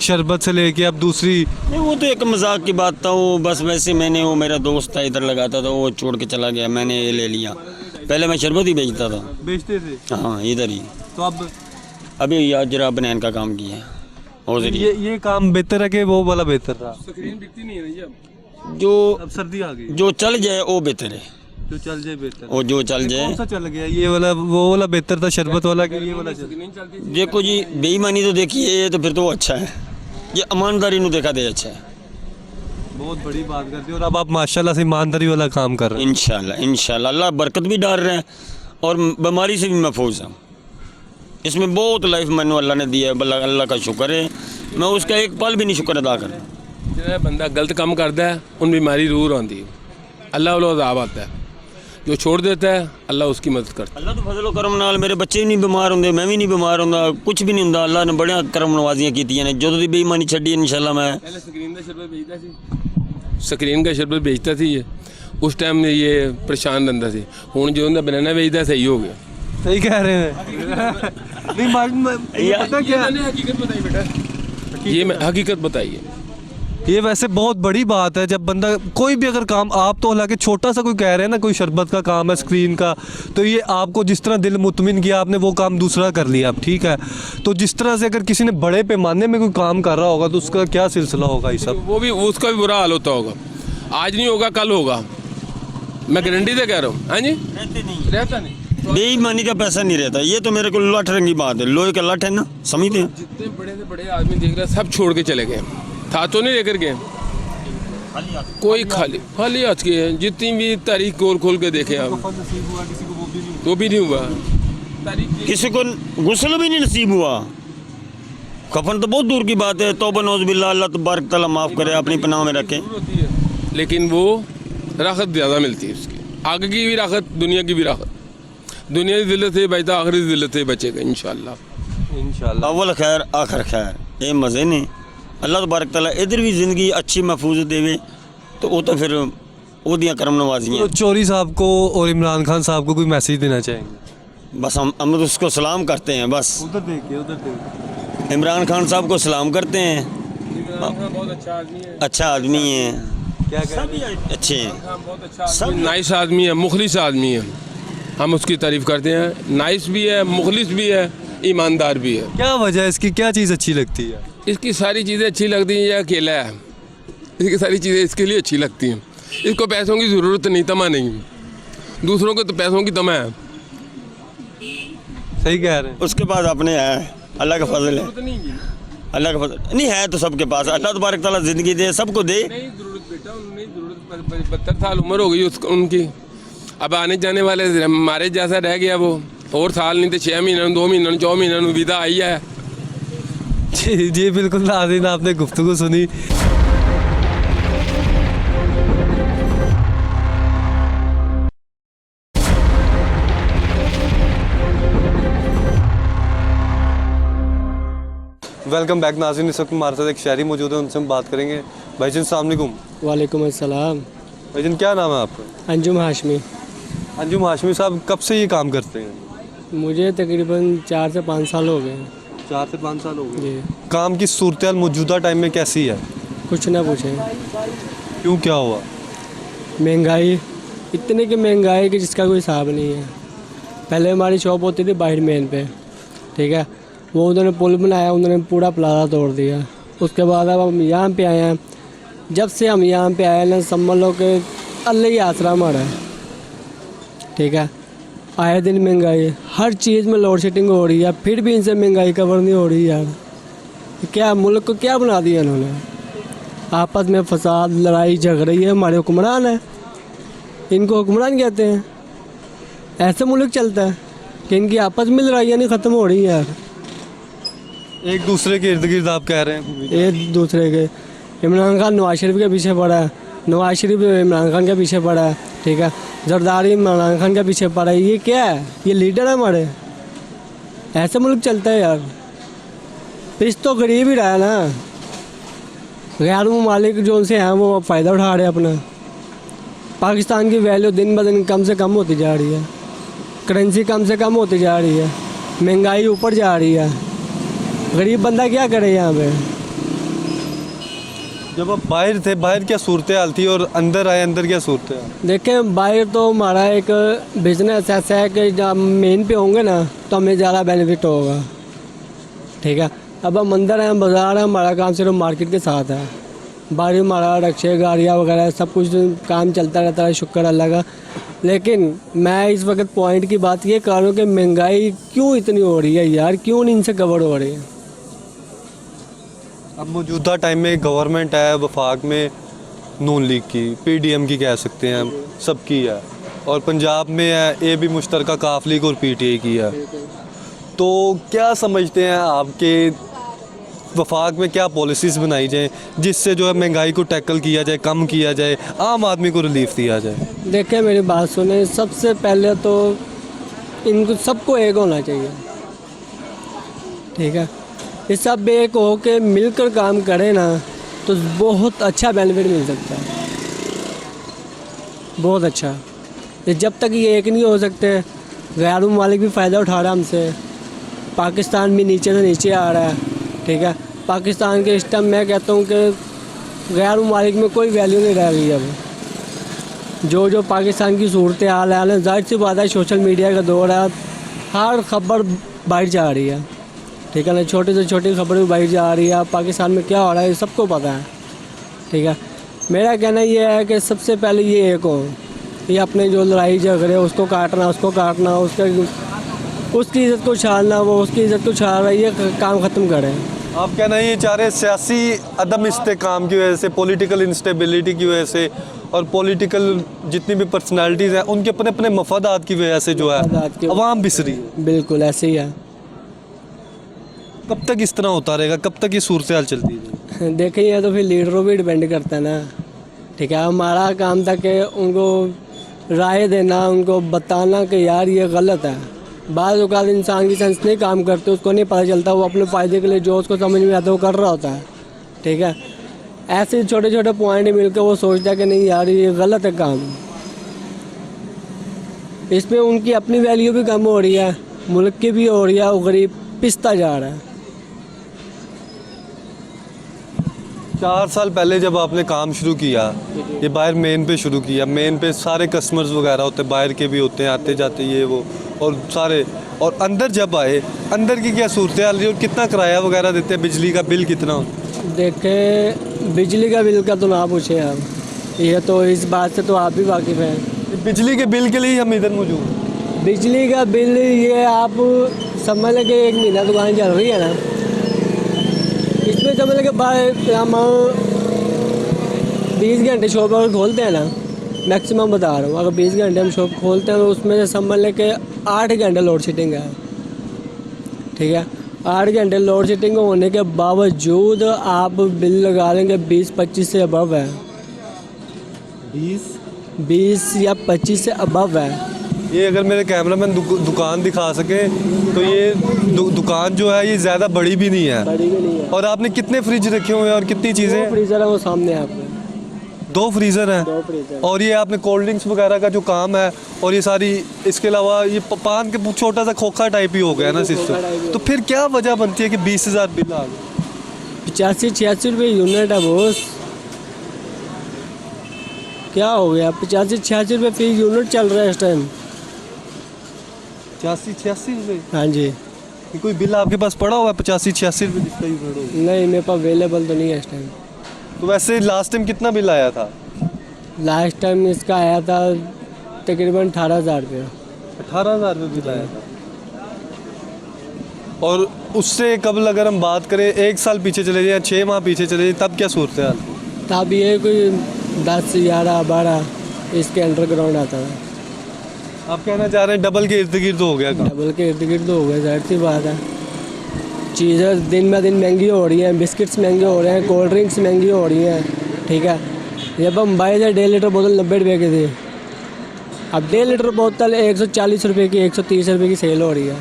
शरबत से लेके अब दूसरी, नहीं वो तो एक मजाक की बात था, वो बस वैसे मैंने, वो मेरा दोस्त था इधर लगाता था, वो छोड़ के चला गया, मैंने ये ले लिया। पहले मैं शरबत ही बेचता था। बेचते थे? हाँ इधर ही। तो अब अभी यार जरा बनैन का काम किया है। और ये काम बेहतर है कि वो वाला बेहतर था? स्क्रीन दिखती नहीं है ना जो अब सर्दी आ गई, जो चल जाए वो बेहतर है, जो चल जाए बेहतर। और जो चल कौन जाए। सा चल गया, ये वाला वो वाला बेहतर था शरबत वाला कि ये वाला देखो जी बेईमानी तो देखिए तो फिर तो वो अच्छा है, ये ईमानदारी ਨੂੰ देखा दे अच्छा है। बहुत बड़ी बात करती है। और अब आप माशाल्लाह से ईमानदारी वाला काम कर रहे हैं। इंशाल्लाह इंशाल्लाह अल्लाह बरकत भी डाल रहे हैं और बीमारी से भी महफूज हैं। इसमें बहुत लाइफ मैंने अल्लाह ने दिया है, अल्लाह का शुक्र है, मैं उसका एक पल भी नहीं शुक्र अदा कर। जो बंदा गलत काम करता है उन बीमारी जरूर आती है, अल्लाह वाला अज़ाब आता है। जो छोड़ देता है अल्लाह उसकी मदद करता है। अल्लाह तो फजलो करम नाल मेरे बच्चे भी नहीं बीमार होंगे, मैं भी नहीं बीमार होंगा, कुछ भी नहीं होंगे। अल्लाह ने बड़िया करम नवाजियाँ की ने, जो दी बेईमानी छड़ी इंशाल्लाह मैं। पहले स्क्रीन का शरबत बेचता थी, स्क्रीन का शरबत बेचता थी ये, उस टाइम ये परेशान रहता थी। हुण जो उनका बनाना बेचता सही हो गया। सही कह रहे हैं। नहीं पता क्या, हकीकत बताई बेटा, ये मैं हकीकत बताइए। ये वैसे बहुत बड़ी बात है जब बंदा कोई भी अगर काम, आप तो हालांकि छोटा सा कोई कह रहे हैं ना, कोई शरबत का काम है स्क्रीन का, तो ये आपको जिस तरह दिल मुतमिन किया आपने वो काम दूसरा कर लिया आप, ठीक है। तो जिस तरह से अगर किसी ने बड़े पैमाने में कोई काम कर रहा होगा तो उसका क्या सिलसिला होगा ये सब? वो भी उसका भी बुरा हाल होता होगा, आज नहीं होगा कल होगा, मैं गारंटी से कह रहा हूँ। हाँ जी, रहता नहीं, बेईमानी का पैसा नहीं रहता। ये तो मेरे को लठ रंगी बात है, लोहे का लठ है ना, समझते हैं। जितने बड़े से बड़े आदमी देख रहे हैं सब छोड़ के चले गए, था तो नहीं लेकर गए कोई, खाली आज के हैं। जितनी भी तारीख खोल के देखे आप तो भी नहीं हुआ, किसी को गुस्ल भी नहीं नसीब हुआ, कफन तो बहुत दूर की बात है। तौबा नौज़ बिल्लाह, अल्लाह तबारक तआला माफ़ करे, अपनी पनाह में रखे। लेकिन वो राहत ज़्यादा मिलती है उसकी, आगे की भी राहत, दुनिया की भी राहत। दुनिया की दिल्लत से बचता, आखिरी की दिल्लत से बचेगा इंशाल्लाह। अव्वल खैर आखिर खैर, ये मज़े ने। अल्लाह तबारक तआला इधर भी ज़िंदगी अच्छी महफूज देवे तो वो तो फिर वो दियाँ करम नवाजियाँ। तो चौधरी साहब को और इमरान खान साहब को कोई मैसेज देना चाहेंगे? बस हम तो उसको सलाम करते हैं, बस उधर देखिए। इमरान खान साहब को सलाम करते हैं, बहुत अच्छा आदमी है, अच्छा आदमी है, क्या सभी अच्छे हैं, बहुत अच्छा नाइस आदमी है, मुखलिस आदमी है, हम उसकी तारीफ़ करते हैं। नाइस भी है, मुखलिस भी है, ईमानदार भी है। क्या वजह है इसकी, क्या चीज़ अच्छी लगती है? इसकी सारी चीज़ें अच्छी लगती हैं, ये अकेला है, इसकी सारी चीज़ें इसके लिए अच्छी लगती हैं। इसको पैसों की ज़रूरत नहीं, तमा नहीं, दूसरों को तो पैसों की तमा है। सही कह रहे हैं। उसके बाद अपने है, अल्लाह का फजल है, अल्लाह का फजल नहीं है तो सबके पास। अल्लाह तबारक तआला ज़िंदगी दे, सबको दे। नहीं ज़रूरत बेटा, नहीं ज़रूरत, 72 साल उम्र हो गई उनकी, अब आने जाने वाले हमारे जैसा रह गया वो, और साल नहीं तो 6 महीने 2 महीने 4 महीने विदा आई है। जी बिल्कुल नाज़रीन, आपने गुफ्तगू सुनी। वेलकम बैक नाज़रीन, इस वक्त हमारे साथ एक शहरी मौजूद है, उनसे हम बात करेंगे। भाईजान अस्सलाम वालेकुम। वालेकुम अस्सलाम। भाईजान क्या नाम है आपका? अंजुम हाशमी। अंजुम हाशमी साहब कब से ये काम करते हैं? मुझे तकरीबन 4 से 5 साल हो गए। 4 से 5 साल हो गए। जी। काम की सूरत मौजूदा टाइम में कैसी है? कुछ ना पूछें, क्यों, क्या हुआ? महंगाई, इतने की महंगाई कि जिसका कोई हिसाब नहीं है। पहले हमारी शॉप होती थी बाहर मेन पे, ठीक है, वो उन्होंने पुल बनाया, उन्होंने पूरा प्लाजा तोड़ दिया। उसके बाद अब हम यहाँ पे आए हैं, जब से हम यहाँ पे आए ना समझ लो कि अल्लाह ही आसरा हमारा है, ठीक है। आए दिन महंगाई, हर चीज़ में लोड शेडिंग हो रही है, फिर भी इनसे महंगाई कवर नहीं हो रही यार। क्या मुल्क को क्या बना दिया इन्होंने? आपस में फसाद, लड़ाई झगड़ी है, हमारे हुक्मरान है, इनको हुक्मरान कहते हैं। ऐसे मुल्क चलता है कि इनकी आपस में लड़ाइयाँ नहीं ख़त्म हो रही यार। एक दूसरे के इर्द गिर्द आप कह रहे हैं? एक दूसरे के, इमरान खान नवाज शरीफ के पीछे पड़ा है, नवाज शरीफ इमरान खान के पीछे पड़ा है, ठीक है, जरदारी इमरान खान के पीछे पड़ा है। ये क्या है? ये लीडर है हमारे? ऐसे मुल्क चलता है यार। पिस तो गरीब ही रहा है ना, गैर ममालिक जो उनसे हैं वो फ़ायदा उठा रहे हैं अपना। पाकिस्तान की वैल्यू दिन ब दिन कम से कम होती जा रही है, करेंसी कम से कम होती जा रही है, महंगाई ऊपर जा रही है, गरीब बंदा क्या करे यहाँ पे। जब आप बाहर थे, बाहर क्या सूरत हाल थी और अंदर आए, अंदर क्या सूरत हाल? देखें बाहर तो हमारा एक बिजनेस ऐसा है कि जब मेन पे होंगे ना तो हमें ज़्यादा बेनिफिट होगा, ठीक है। अब हम अंदर हैं, बाज़ार है, हमारा काम सिर्फ मार्केट के साथ है। बाहर हमारा रक्शे गाड़ियाँ वगैरह सब कुछ काम चलता रहता है, शुक्र अल्लाह का। लेकिन मैं इस वक्त पॉइंट की बात ये कर रहा हूँ कि महंगाई क्यों इतनी हो रही है यार, क्यों नहीं इनसे कवर हो रही है। अब मौजूदा टाइम में गवर्नमेंट है वफाक में नून लीग की, पीडीएम की कह सकते हैं हम, सबकी है, और पंजाब में है ए भी मुश्तरका काफ लीग और पीटीआई की है। तो क्या समझते हैं आपके वफाक में क्या पॉलिसीज़ बनाई जाए जिससे जो है महंगाई को टैकल किया जाए, कम किया जाए, आम आदमी को रिलीफ दिया जाए? देखें मेरी बात सुने, सबसे पहले तो इनको सबको एक होना चाहिए, ठीक है। ये सब एक हो के मिलकर काम करें ना तो बहुत अच्छा बेनिफिट मिल सकता है, बहुत अच्छा। ये जब तक ये एक नहीं हो सकते, गैर ममालिक भी फ़ायदा उठा रहा है हमसे, पाकिस्तान भी नीचे से नीचे आ रहा है, ठीक है। पाकिस्तान के इस टाइम मैं कहता हूँ कि गैर ममालिक में कोई वैल्यू नहीं रह गई अब। जो पाकिस्तान की सूरत हाल है, ज़ाहिर सी बात है, सोशल मीडिया का दौर है, हर खबर बाहर जा रही है, ठीक है ना। छोटी से छोटी खबर भी बाहर जा रही है, पाकिस्तान में क्या हो रहा है सबको पता है, ठीक है। मेरा कहना ये है कि सबसे पहले ये एक हो, ये अपने जो लड़ाई झगड़े उसको काटना, उसकी इज़्ज़त को छाड़ना, वो उसकी इज़्ज़त को छाड़ रहा है, ये काम ख़त्म करें। आप क्या नहीं ये चाह रहे सियासी अदम इस्तेकाम की वजह से, पॉलिटिकल इंस्टेबिलिटी की वजह से और पॉलिटिकल जितनी भी पर्सनालिटीज़ हैं उनके अपने अपने मफादात की वजह से जो है अवाम बिसरी है? बिल्कुल ऐसे ही है। कब तक इस तरह होता रहेगा, कब तक ये सूरत हाल चलती है? देखें ये तो फिर लीडरों पर डिपेंड करता है ना, ठीक है। हमारा काम था कि उनको राय देना, उनको बताना कि यार ये गलत है। बाज़ औक़ात इंसान की सेंस नहीं काम करते, उसको नहीं पता चलता, वो अपने फ़ायदे के लिए जो उसको समझ में आता है वो कर रहा होता है, ठीक है। ऐसे छोटे छोटे पॉइंट मिलकर वो सोचता है कि नहीं यार ये गलत है काम। इसमें उनकी अपनी वैल्यू भी कम हो रही है, मुल्क की भी हो रही है, वो गरीब पिसता जा रहा है। 4 साल पहले जब आपने काम शुरू किया, ये बाहर मेन पे शुरू किया, मेन पे सारे कस्टमर्स वगैरह होते हैं, बाहर के भी होते हैं, आते जाते ये वो, और सारे, और अंदर जब आए, अंदर की क्या सूरत हाल रही है और कितना किराया वगैरह देते हैं, बिजली का बिल कितना होता है? देखें बिजली का बिल का तो ना पूछे आप, ये तो इस बात से तो आप भी वाकिफ़ हैं। बिजली के बिल के लिए ही हम इधर मौजूद हैं। बिजली का बिल ये आप समझ लें कि 1 महीना दुकान चल रही है ना, इसमें समझ लें कि हम 20 घंटे शॉप अगर खोलते हैं ना, मैक्सिमम बता रहा हूँ, अगर 20 घंटे हम शॉप खोलते हैं तो उसमें से समझ लें कि 8 घंटे लोड शेडिंग है, ठीक है। 8 घंटे लोड शेडिंग होने के बावजूद आप बिल लगा लेंगे 20-25 से अबव है, 20 या 25 से अबव है। ये अगर मेरे कैमरामैन दुकान दिखा सके तो ये दुकान जो है ये ज़्यादा बड़ी भी नहीं है। बड़ी भी नहीं है। और आपने कितने फ्रिज रखे हुए हैं और कितनी चीज़ें? फ्रीज़र है वो सामने आपको, 2 फ्रीज़र हैं। 2 फ्रीज़र। और ये आपने कोल्ड ड्रिंक्स वगैरह का जो काम है और ये सारी, इसके अलावा ये पान के छोटा सा खोखा टाइप ही हो गया ना सिस्टम। तो फिर क्या वजह बनती है कि 20,000 बिल आ गए? 85-86 रुपये यूनिट है बोस, क्या हो गया? 85-86 रुपये फी यूनिट चल रहा है इस टाइम। 85-86 रुपये? हाँ जी। कोई बिल आपके पास पड़ा हुआ है 85-86 रुपये जिसका यूनिट हो? नहीं मेरे पास अवेलेबल तो नहीं है इस टाइम। तो वैसे लास्ट टाइम कितना बिल आया था? लास्ट टाइम इसका आया था तकरीबन 18,000 रुपये। 18,000 रुपये बिल आया था। और उससे कबल अगर हम बात करें 1 साल पीछे चले जाए, 6 माह पीछे चले जाए, तब क्या सूरत हाल? तब ये कोई 10, 11, 12 इसके अंडरग्राउंड आता था। आप कहना चाह रहे हैं डबल के इर्द गिर्द हो गया काम? डबल के इर्द गिर्द हो गया, जाहिर सी बात है। चीज़ें दिन ब दिन महंगी हो रही हैं, बिस्किट्स महंगे हो रहे हैं, कोल्ड ड्रिंक्स महंगी हो रही हैं, ठीक है। जब हम बाई थे 1.5 लीटर बोतल 90 रुपये की थी, अब 1.5 लीटर बोतल 140 रुपये की, 130 रुपये की सेल हो रही है।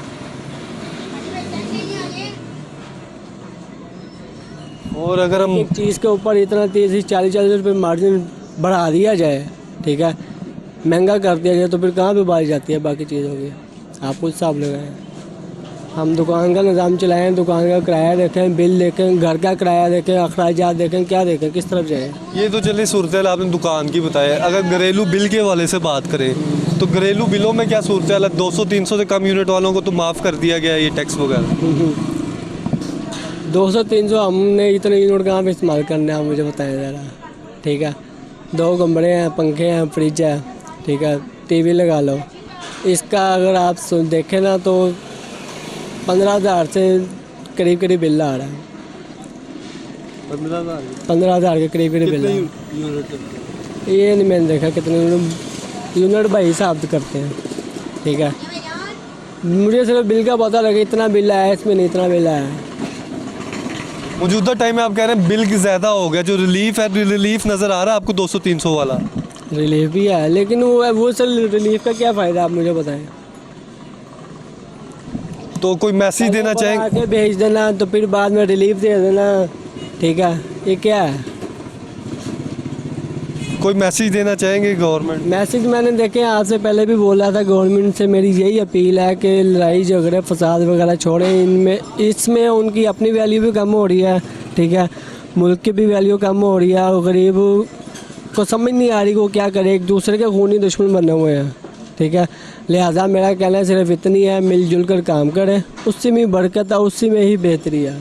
और अगर हम एक चीज़ के ऊपर इतना 30-40 रुपये मार्जिन बढ़ा दिया जाए, ठीक है, महंगा कर दिया जाए, तो फिर कहाँ पे बारी जाती है बाकी चीज़ों की? आप कुछ हिसाब लगाएं। हम दुकान का निज़ाम चलाएं, दुकान का किराया देखें, बिल देखें, घर का किराया देखें, अखराजात देखें, क्या देखें, किस तरफ जाएँ? ये तो चलिए सूरत आपने दुकान की बताया, अगर घरेलू बिल के हवाले से बात करें तो घरेलू बिलों में क्या सूरत है? 200-300 से कम यूनिट वालों को तो माफ़ कर दिया गया है ये टैक्स वगैरह। 200-300 हमने इतने यूनिट कहाँ पे इस्तेमाल करने हैं, आप मुझे बताएं ज़रा, ठीक है। 2 कमरे हैं, पंखे हैं, फ्रिज है, ठीक है, टीवी लगा लो। इसका अगर आप देखें ना तो 15,000 से करीब बिल आ रहा है। 15,000 के करीब बिल आ रहा है। ये नहीं मैंने देखा कितने यूनिट भाई हिसाब करते हैं, ठीक है। मुझे सिर्फ बिल का पता लगा इतना बिल आया, इसमें नहीं इतना बिल आया। मौजूदा टाइम में आप कह रहे हैं बिल ज़्यादा हो गया, जो रिलीफ है रिलीफ नज़र आ रहा है आपको 200-300 वाला? रिलीफ भी है, लेकिन वो सर रिलीफ का क्या फ़ायदा, आप मुझे बताएं। तो कोई मैसेज देना चाहेंगे? आके भेज देना तो फिर बाद में रिलीफ दे देना, ठीक है, ये क्या है? कोई मैसेज देना चाहेंगे गवर्नमेंट? मैसेज मैंने देखे आज से पहले भी बोला था, गवर्नमेंट से मेरी यही अपील है कि लड़ाई झगड़े फसाद वगैरह छोड़ें, इसमें उनकी अपनी वैल्यू भी कम हो रही है, ठीक है, मुल्क की भी वैल्यू कम हो रही है, और गरीब को समझ नहीं आ रही वो क्या करे, एक दूसरे के खूनी दुश्मन बने हुए हैं, ठीक है। लिहाजा मेरा कहना है सिर्फ इतनी है, मिलजुल कर काम करें, उसी में बरकत है, उसी में ही बेहतरी है।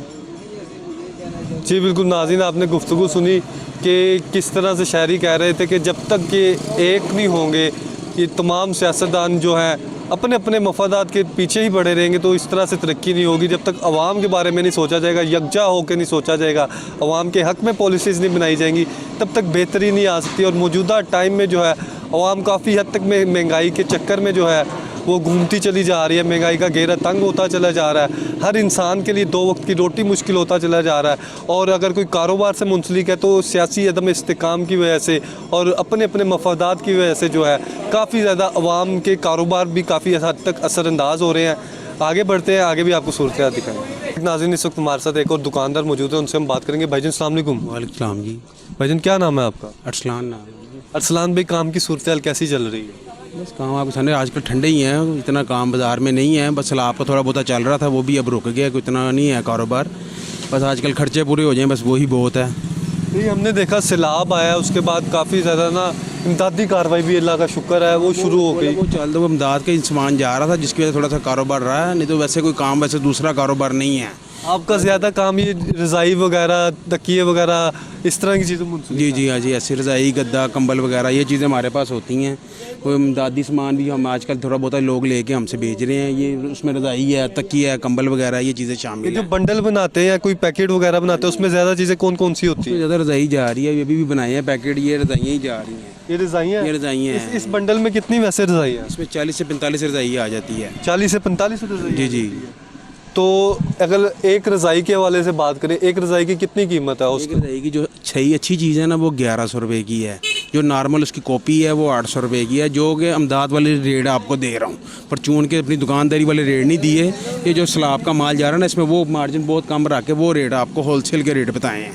जी बिल्कुल नाज़रीन, आपने गुफ्तगू सुनी कि किस तरह से शायरी कह रहे थे कि जब तक ये एक नहीं होंगे, ये तमाम सियासतदान जो हैं अपने अपने मफादात के पीछे ही पड़े रहेंगे, तो इस तरह से तरक्की नहीं होगी। जब तक आवाम के बारे में नहीं सोचा जाएगा, यकजा होकर नहीं सोचा जाएगा, आवाम के हक़ में पॉलिसीज़ नहीं बनाई जाएंगी, तब तक बेहतरी नहीं आ सकती। और मौजूदा टाइम में जो है आवाम काफ़ी हद तक महंगाई के चक्कर में जो है वो घूमती चली जा रही है, महंगाई का घेरा तंग होता चला जा रहा है, हर इंसान के लिए 2 वक्त की रोटी मुश्किल होता चला जा रहा है। और अगर कोई कारोबार से मुंसलिक है तो सियासी अदम इस्तेकाम की वजह से और अपने अपने मफादात की वजह से जो है काफ़ी ज़्यादा अवाम के कारोबार भी काफ़ी हद तक असरअंदाज हो रहे हैं। आगे बढ़ते हैं, आगे भी आपको सूरत दिखाएँ। नाज़रीन, इस वक्त हमारे साथ एक और दुकानदार मौजूद है, उनसे हम बात करेंगे। भाईजान अस्सलाम वालेकुम। वालेकुम सलाम जी। भाईजान क्या नाम है आपका? अरसलान नाम है। अरसलान भाई, काम की सूरत कैसी चल रही है? बस काम आप सामने आजकल ठंडे ही हैं, इतना काम बाज़ार में नहीं है, बस सैलाब का थोड़ा बहुत चल रहा था, वो भी अब रुक गया, कोई इतना नहीं है कारोबार, बस आजकल खर्चे पूरे हो जाएं, बस वही बहुत है। नहीं, हमने देखा सैलाब आया, उसके बाद काफ़ी ज़्यादा ना इमदादी कार्रवाई भी अल्लाह का शुक्र है वो शुरू हो गई। वो चल दो, इमदाद का सामान जा रहा था जिसकी वजह से थोड़ा सा कारोबार रहा है, नहीं तो वैसे कोई काम वैसे दूसरा कारोबार नहीं है। आपका ज़्यादा काम ये रज़ाई वगैरह, तकिए वगैरह, इस तरह की चीज़ें? जी जी हाँ जी, ऐसे रज़ाई, गद्दा, कंबल वगैरह ये चीज़ें हमारे पास होती हैं। कोई इमदादी सामान भी हम आजकल थोड़ा बहुत लोग लेके हमसे भेज रहे हैं, ये उसमें रज़ाई है, तकिया है, कंबल वगैरह ये चीज़ें शामिल हैं। जो बंडल बनाते हैं या कोई पैकेट वगैरह बनाते हैं, उसमें ज़्यादा चीज़ें कौन कौन सी होती है? ज़्यादा रज़ाई जा रही है, अभी भी बनाए हैं पैकेट, ये रज़ाइयाँ ही जा रही हैं। ये रज़ाइयाँ? ये रज़ाइयाँ हैं। इस बंडल में कितनी वैसे रज़ाई है? इसमें 40 से 45 रज़ाई आ जाती है। 40 से 45 रज़ाई? जी जी। तो अगर एक रज़ाई के हवाले से बात करें, एक रज़ाई की कितनी कीमत है? एक रज़ाई की जो अच्छी चीज़ है ना वो 1100 रुपये की है, जो नॉर्मल उसकी कॉपी है वो 800 रुपये की है, जो कि अमदाद वाले रेट आपको दे रहा हूँ, परचून के अपनी दुकानदारी वाले रेट नहीं दिए। ये जो सैलाब का माल जा रहा है ना, इसमें वो मार्जिन बहुत कम रख के वो रेट आपको होलसेल के रेट बताए हैं।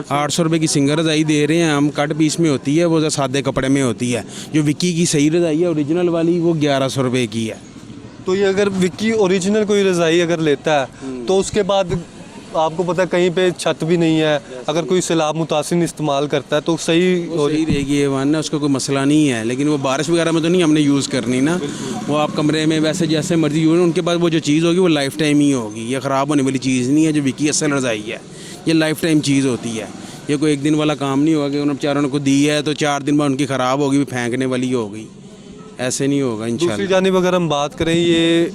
800 रुपये की सिंगल रज़ाई दे रहे हैं हम, कट पीस में होती है, वो सादे कपड़े में होती है। जो विक्की की सही रज़ाई है ओरिजिनल वाली वो 1100 रुपये की है। तो ये अगर विक्की ओरिजिनल कोई रज़ाई अगर लेता है तो उसके बाद आपको पता है कहीं पे छत भी नहीं है, अगर कोई सैलाब मुतासिर इस्तेमाल करता है तो सही रहेगी ये वन ना, उसका कोई मसला नहीं है। लेकिन वो बारिश वगैरह में तो नहीं हमने यूज़ करनी ना, वो आप कमरे में वैसे जैसे मर्जी यूज़, उनके पास वो जो चीज़ होगी वो लाइफ टाइम ही होगी, ये ख़राब होने वाली चीज़ नहीं है। जो विक्की असल रज़ाई है ये लाइफ टाइम चीज़ होती है, ये कोई एक दिन वाला काम नहीं होगा कि उन्होंने बेचारों को दी है तो 4 दिन बाद उनकी ख़राब होगी, फेंकने वाली होगी, ऐसे नहीं होगा इंशाल्लाह। दूसरी जानिब अगर हम बात करें ये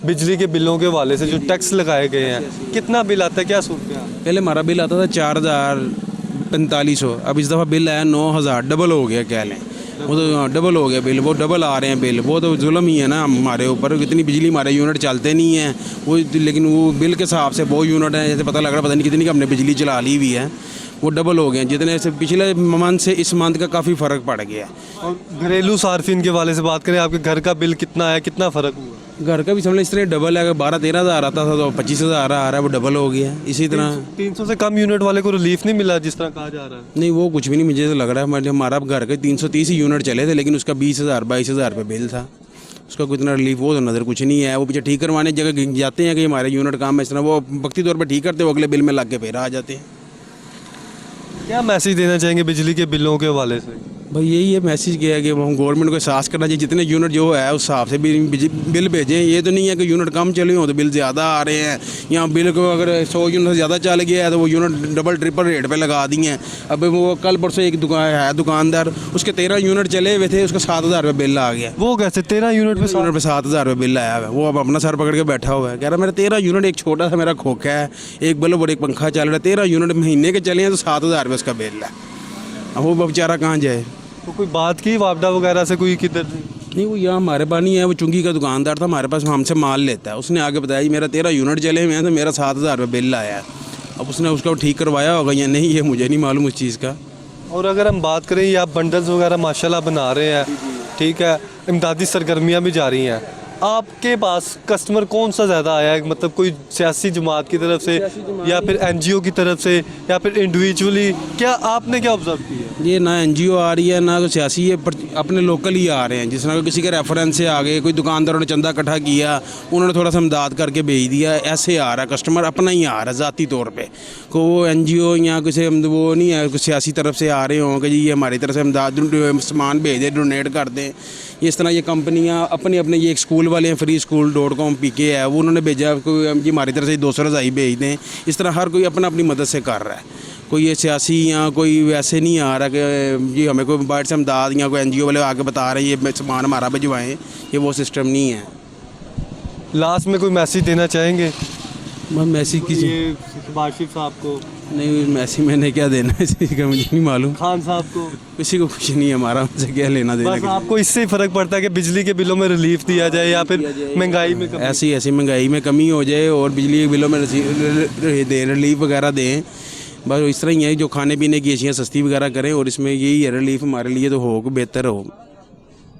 बिजली के बिलों के वाले से जो टैक्स लगाए गए हैं, कितना बिल आता है, क्या सूरत है? पहले हमारा बिल आता था 4045, अब इस दफ़ा बिल आया 9000, डबल हो गया कह लें, वो तो डबल हो गया बिल, वो डबल आ रहे हैं बिल, वो तो जुल्म ही है ना हमारे ऊपर। इतनी बिजली हमारे यूनिट चलते नहीं हैं वो, लेकिन वो बिल के हिसाब से वो यूनिट है, जैसे पता लग रहा पता नहीं कितनी की हमने बिजली चला ली हुई है, वो डबल हो गए जितने से पिछले मंथ से इस मंथ का काफ़ी फ़र्क पड़ गया। और घरेलू सार्फिन के वाले से बात करें, आपके घर का बिल कितना है, कितना फ़र्क हुआ? घर का भी समझ इस तरह डबल है, अगर 12-13 हज़ार आता था तो 25,000 आ रहा है, वो डबल हो गया है। इसी तरह 300 से कम यूनिट वाले को रिलीफ नहीं मिला जिस तरह कहा जा रहा है। नहीं, वो कुछ भी नहीं, मुझे तो लग रहा है हमारा घर के 330 ही यूनिट चले थे, लेकिन उसका 20,000-22,000 रुपये बिल था, उसका कोई इतना रिलीफ वो तो नज़र कुछ नहीं है। वो पीछे ठीक करवाने जगह जाते हैं कि हमारे यूनिट काम है, इस तरह वो वक्ती तौर पर ठीक करते, वो अगले बिल में लग के फिर आ जाते हैं। क्या मैसेज देना चाहेंगे बिजली के बिलों के हवाले से? भाई यही है मैसेज किया है कि हम गवर्नमेंट को एहसास करना चाहिए, जितने यूनिट जो है उस हिसाब से भी बिल भेजें। ये तो नहीं है कि यूनिट कम चले हों तो बिल ज़्यादा आ रहे हैं, या बिल को अगर 100 यूनिट से ज़्यादा चल गया है तो वो यूनिट डबल ट्रिपल रेट पे लगा दिए हैं। अब वो कल परसों एक दुकानदार, उसके 13 यूनिट चले हुए थे, उसका 7,000 रुपये बिल आ गया। वो कैसे 13 यूनिट पे 7,000 रुपये बिल आया हुआ है। वो अब अपना सर पकड़ के बैठा हुआ है, कह रहा मेरा 13 यूनिट, एक छोटा सा मेरा खोखा है, एक बल्ब और एक पंखा चल रहा है, 13 यूनिट महीने के चले हैं तो 7,000 रुपये उसका बिल है। अब वो बेचारा कहाँ जाए? तो कोई बात की वापडा वगैरह से कोई किधर? नहीं, वो यहाँ हमारे पास नहीं है, वो चुंगी का दुकानदार था हमारे पास, हमसे माल लेता है। उसने आगे बताया मेरा 13 यूनिट चले हुए हैं तो मेरा 7,000 रुपये बिल आया है। अब उसने उसको ठीक करवाया होगा या नहीं, ये मुझे नहीं मालूम उस चीज़ का। और अगर हम बात करें, ये आप बंडल्स वगैरह माशाल्लाह बना रहे हैं, ठीक है, इमदादी सरगर्मियाँ भी जारी हैं, आपके पास कस्टमर कौन सा ज़्यादा आया है? मतलब कोई सियासी जमात की तरफ से या फिर NGO की तरफ से या फिर इंडिविजुअली, क्या आपने क्या ऑब्जर्व किया? ये ना NGO आ रही है ना कोई सियासी, ये अपने लोकल ही आ रहे हैं। जिस तरह किसी के रेफरेंस से आ गए, कोई दुकानदारों ने चंदा इकट्ठा किया, उन्होंने थोड़ा सा इमदाद करके भेज दिया, ऐसे आ रहा है कस्टमर, अपना ही आ रहा है ज़ाती तौर पे। को वो NGO या किसी वो नहीं है कोई सियासी तरफ से आ रहे हों कि जी ये हमारी तरफ से इमदाद सामान भेज दें, डोनेट कर दें। इस तरह ये कंपनियाँ अपने अपने, ये एक स्कूल वाले हैं freeschool.com PK है, वो उन्होंने भेजा कोई जी हमारी तरफ से 200 रज़ाई भेज दें। इस तरह हर कोई अपना अपनी मदद से कर रहा है, कोई ये सियासी या कोई वैसे नहीं आ रहा कि जी हमें कोई बाहर से इमदाद या कोई NGO वाले आके बता रहे हैं ये सामान हमारा भिजवाएँ, ये वो सिस्टम नहीं है। लास्ट में कोई मैसेज देना चाहेंगे? मैसेज किसी बाशिफ साहब को? नहीं, मैसेज मैंने क्या देना है इसी का मुझे नहीं मालूम। खान साहब को? किसी को कुछ नहीं है, हमारा उनसे क्या लेना देना। बस आपको इससे ही फ़र्क पड़ता है कि बिजली के बिलों में रिलीफ दिया जाए या फिर महंगाई में कमी? ऐसी महंगाई में कमी हो जाए और बिजली के बिलों में रिलीफ वगैरह दें। बस इस तरह ही है, जो खाने पीने की अशियाँ सस्ती वगैरह करें, और इसमें यही है रिलीफ हमारे लिए तो हो बेहतर हो।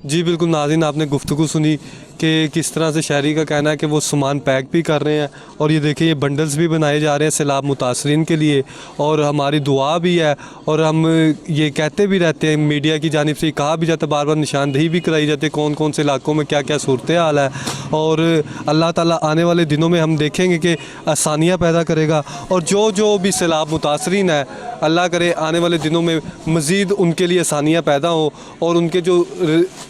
जी बिल्कुल नाज़रीन, आपने गुफ्तगू सुनी कि किस तरह से शहरी का कहना है कि वो सामान पैक भी कर रहे हैं, और ये देखिए ये बंडल्स भी बनाए जा रहे हैं सैलाब मुतासरीन के लिए, और हमारी दुआ भी है, और हम ये कहते भी रहते हैं, मीडिया की जानिब से कहा भी जाता है, बार बार निशानदही भी कराई जाती है कौन कौन से इलाकों में क्या क्या सूरत हाल है, और अल्लाह ताला आने वाले दिनों में हम देखेंगे कि आसानियाँ पैदा करेगा, और जो जो भी सैलाब मुतासरीन है अल्लाह करे आने वाले दिनों में मज़ीद उनके लिए आसानियाँ पैदा हो, और उनके जो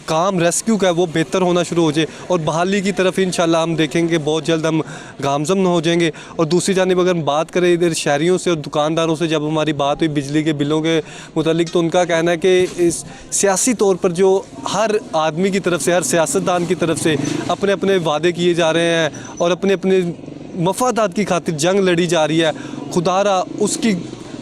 काम रेस्क्यू का है वो बेहतर होना शुरू हो जाए, और बहाली की तरफ इंशाल्लाह हम देखेंगे बहुत जल्द हम गामज़म हो जाएंगे। और दूसरी जानिब अगर हम बात करें इधर शहरियों से और दुकानदारों से, जब हमारी बात हुई बिजली के बिलों के मुतालिक, तो उनका कहना है कि इस सियासी तौर पर जो हर आदमी की तरफ से, हर सियासतदान की तरफ से अपने अपने वादे किए जा रहे हैं और अपने अपने मफादात की खातिर जंग लड़ी जा रही है, खुदारा उसकी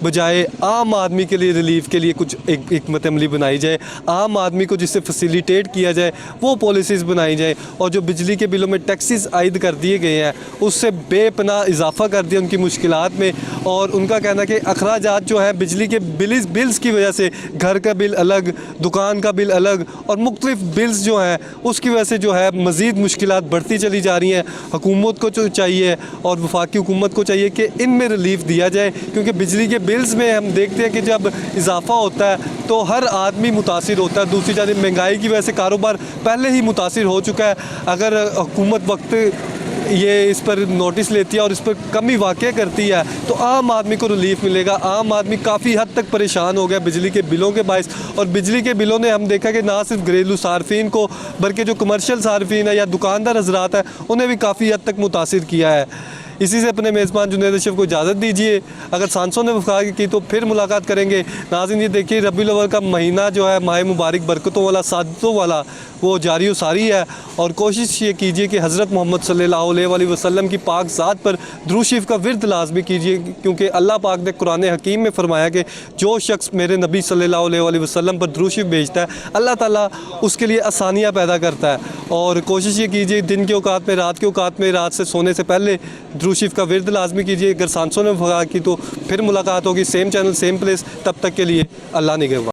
बजाय आम आदमी के लिए रिलीफ के लिए कुछ एक हिकमत अमली बनाई जाए, आम आदमी को जिससे फैसिलिटेट किया जाए वो पॉलिसीज़ बनाई जाए, और जो बिजली के बिलों में टैक्सेस आयद कर दिए गए हैं उससे बेपनाह इजाफा कर दिया उनकी मुश्किलात में। और उनका कहना कि अखराजात जो है बिजली के बिल्स की वजह से, घर का बिल अलग, दुकान का बिल अलग, और मुख्तलिफ बिल्स जो हैं उसकी वजह से जो है मज़ीद मुश्किलात बढ़ती चली जा रही हैं। हुकूमत को जो चाहिए और वफाकी हुकूमत को चाहिए कि इनमें रिलीफ दिया जाए, क्योंकि बिजली के बिल्स में हम देखते हैं कि जब इजाफा होता है तो हर आदमी मुतासिर होता है। दूसरी जानिब महंगाई की वजह से कारोबार पहले ही मुतासिर हो चुका है। अगर हुकूमत वक्त ये इस पर नोटिस लेती है और इस पर कमी वाक़या करती है तो आम आदमी को रिलीफ मिलेगा। आम आदमी काफ़ी हद तक परेशान हो गया बिजली के बिलों के बायस, और बिजली के बिलों ने हम देखा कि ना सिर्फ घरेलू सार्फिन को बल्कि जो कमर्शियल सार्फिन है या दुकानदार हजरात है उन्हें भी काफ़ी हद तक मुतासिर किया है। इसी से अपने मेज़बान जुनैद अशरफ को इजाज़त दीजिए, अगर सांसों ने वफा की तो फिर मुलाकात करेंगे। नाज़रीन ये देखिए रबीउल अव्वल का महीना जो है माह मुबारक बरकतों वाला, सादतों वाला, वो जारी व सारी है, और कोशिश ये कीजिए कि हज़रत मोहम्मद सल्लल्लाहु अलैहि वसल्लम की पाक ज़ात पर दुरूद शरीफ का विर्द लाजमी कीजिए, क्योंकि अल्लाह पाक ने कुरान हकीम में फ़रमाया कि जो शख्स मेरे नबी सल्लल्लाहु अलैहि वसल्लम पर दुरूद शरीफ भेजता है अल्लाह ताला उसके लिए आसानियाँ पैदा करता है। और कोशिश ये कीजिए दिन के औकात में, रात के औकात में, रात से सोने से पहले दुरूद शरीफ का विर्द लाजमी कीजिए। अगर सांसों ने वफा की तो फिर मुलाकात होगी, सेम चैनल सेम प्लेस। तब तक के लिए अल्लाह निगहबान।